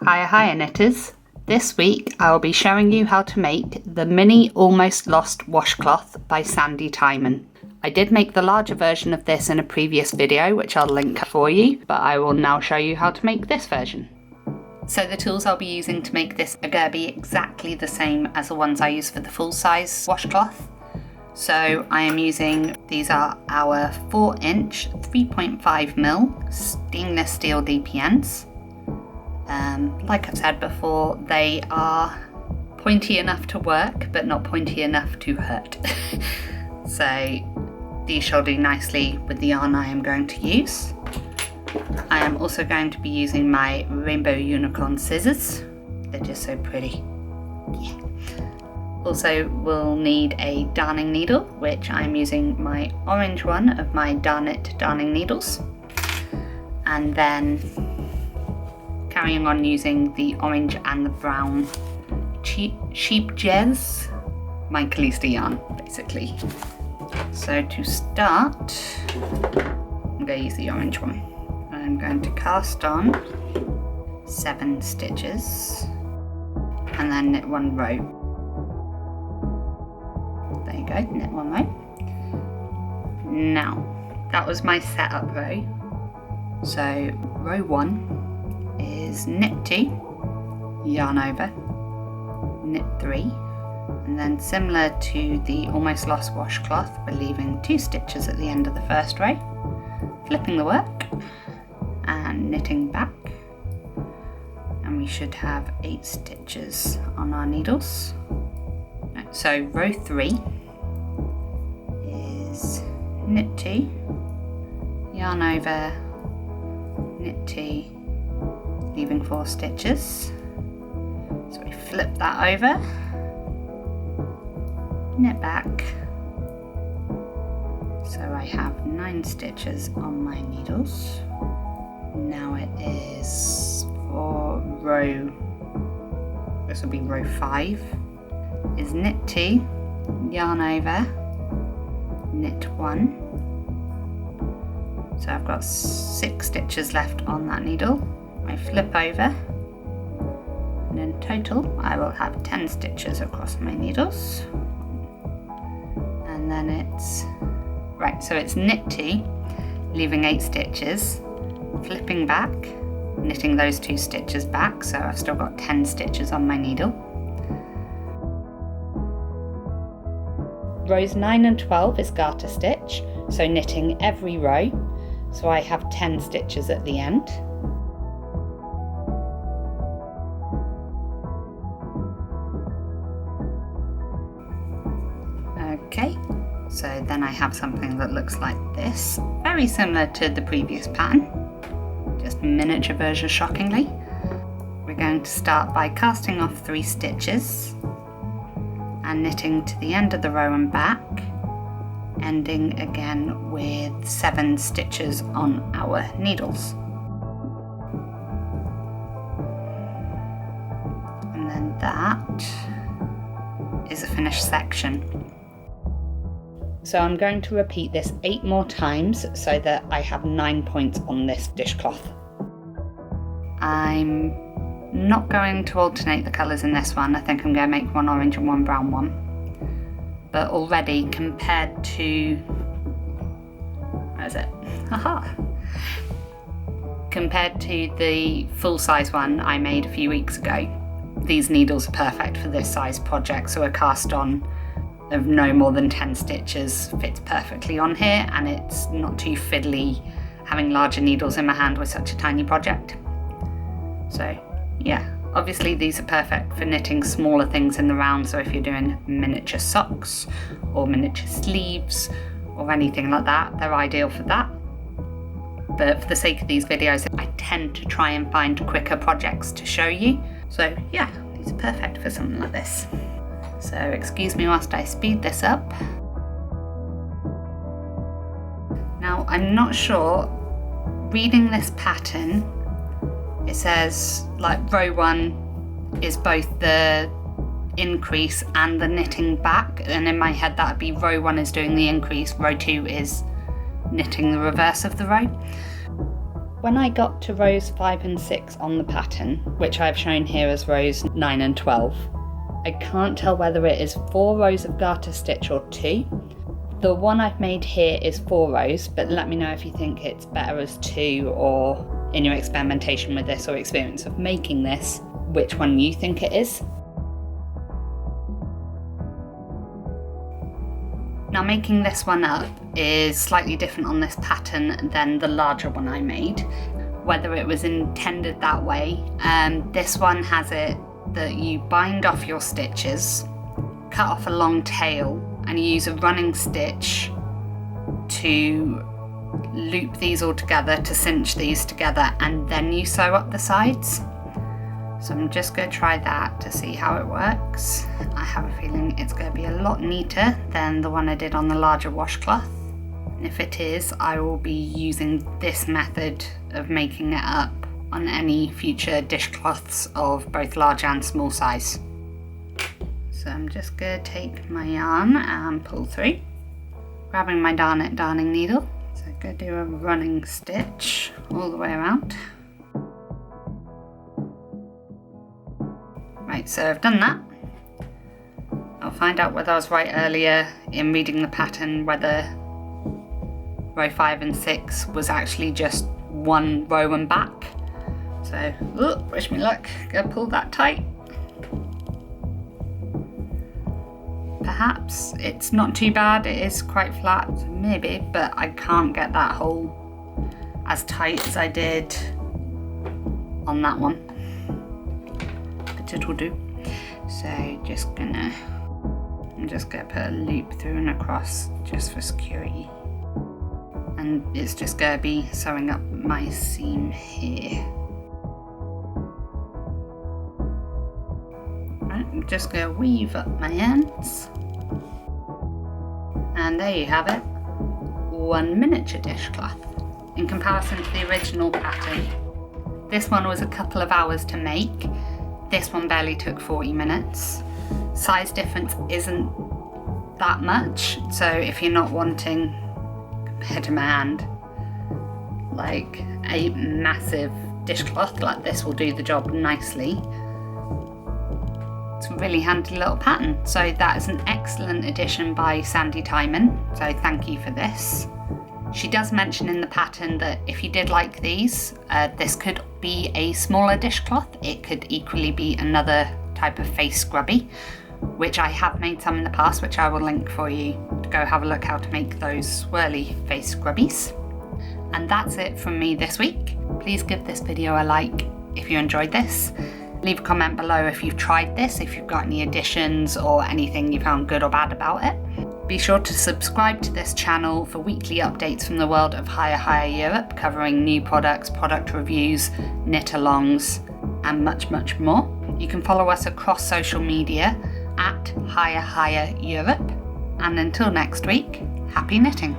Hiya knitters! This week I will be showing you how to make the mini almost lost washcloth by Sandy Timon. I did make the larger version of this in a previous video which I'll link for you, but I will now show you how to make this version. So the tools I'll be using to make this are going to be exactly the same as the ones I use for the full size washcloth. So I am using, these are our 4-inch 3.5mm stainless steel DPNs. Like I've said before, they are pointy enough to work, but not pointy enough to hurt. So these shall do nicely with the yarn I am going to use. I am also going to be using my rainbow unicorn scissors. They're just so pretty. Yeah. Also we'll need a darning needle, which I'm using my orange one of my Darnit darning needles. And then carrying on using the orange and the brown sheep jez, my Calista yarn, basically. So to start, I'm going to use the orange one. I'm going to cast on 7 stitches and then knit 1 row. There you go, knit 1 row. Now, that was my setup row. So row 1 is knit 2, yarn over, knit 3, and then similar to the almost lost washcloth, we're leaving 2 stitches at the end of the first row, flipping the work and knitting back, and we should have 8 stitches on our needles. So row 3 is knit 2, yarn over, knit 2, leaving 4 stitches. So we flip that over, knit back. So I have 9 stitches on my needles. Now it is for row, this will be row 5, is knit 2, yarn over, knit 1. So I've got 6 stitches left on that needle. I flip over, and in total I will have 10 stitches across my needles. And then it's, right, so it's knit 2, leaving 8 stitches, flipping back, knitting those 2 stitches back, so I've still got 10 stitches on my needle. Rows 9 and 12 is garter stitch, so knitting every row, so I have 10 stitches at the end. Okay, so then I have something that looks like this, very similar to the previous pattern, just a miniature version shockingly. We're going to start by casting off 3 stitches and knitting to the end of the row and back, ending again with 7 stitches on our needles. And then that is a finished section. So I'm going to repeat this 8 more times so that I have 9 points on this dishcloth. I'm not going to alternate the colours in this one. I think I'm going to make 1 orange and 1 brown one. But already compared to, where is it? Aha! Compared to the full size one I made a few weeks ago, these needles are perfect for this size project. So a cast on of no more than 10 stitches fits perfectly on here, and it's not too fiddly having larger needles in my hand with such a tiny project. So yeah, obviously these are perfect for knitting smaller things in the round, so if you're doing miniature socks or miniature sleeves or anything like that, they're ideal for that. But for the sake of these videos, I tend to try and find quicker projects to show you. So yeah, these are perfect for something like this. So excuse me whilst I speed this up. Now I'm not sure, reading this pattern, it says like row 1 is both the increase and the knitting back, and in my head that would be row 1 is doing the increase, row 2 is knitting the reverse of the row. When I got to rows 5 and 6 on the pattern, which I've shown here as rows 9 and 12, I can't tell whether it is 4 rows of garter stitch or 2. The one I've made here is 4 rows, but let me know if you think it's better as 2, or in your experimentation with this or experience of making this, which one you think it is. Now, making this one up is slightly different on this pattern than the larger one I made, whether it was intended that way. This one has it that you bind off your stitches, cut off a long tail, and you use a running stitch to loop these all together, to cinch these together, and then you sew up the sides. So I'm just going to try that to see how it works. I have a feeling it's going to be a lot neater than the one I did on the larger washcloth. And if it is, I will be using this method of making it up on any future dishcloths of both large and small size. So I'm just going to take my yarn and pull through, grabbing my darning needle. So I'm going to do a running stitch all the way around. Right, so I've done that. I'll find out whether I was right earlier in reading the pattern, whether row 5 and 6 was actually just 1 row and back. So, wish me luck, go pull that tight. Perhaps it's not too bad, it is quite flat, maybe, but I can't get that hole as tight as I did on that one. But it'll do. So I'm just gonna put a loop through and across just for security. And it's just gonna be sewing up my seam here. Right, I'm just gonna weave up my ends. And there you have it, 1 miniature dishcloth. In comparison to the original pattern, this one was a couple of hours to make. This one barely took 40 minutes. Size difference isn't that much, so if you're not wanting, compared to my hand, like a massive dishcloth, like this will do the job nicely. It's a really handy little pattern. So that is an excellent addition by Sandy Timon, so thank you for this. She does mention in the pattern that if you did like these, this could be a smaller dishcloth. It could equally be another type of face scrubby, which I have made some in the past, which I will link for you to go have a look how to make those swirly face scrubbies. And that's it from me this week. Please give this video a like if you enjoyed this. Leave a comment below if you've tried this, if you've got any additions or anything you found good or bad about it. Be sure to subscribe to this channel for weekly updates from the world of HiyaHiyaEurope, covering new products, product reviews, knit-alongs, and much, much more. You can follow us across social media at HiyaHiyaEurope. And until next week, happy knitting!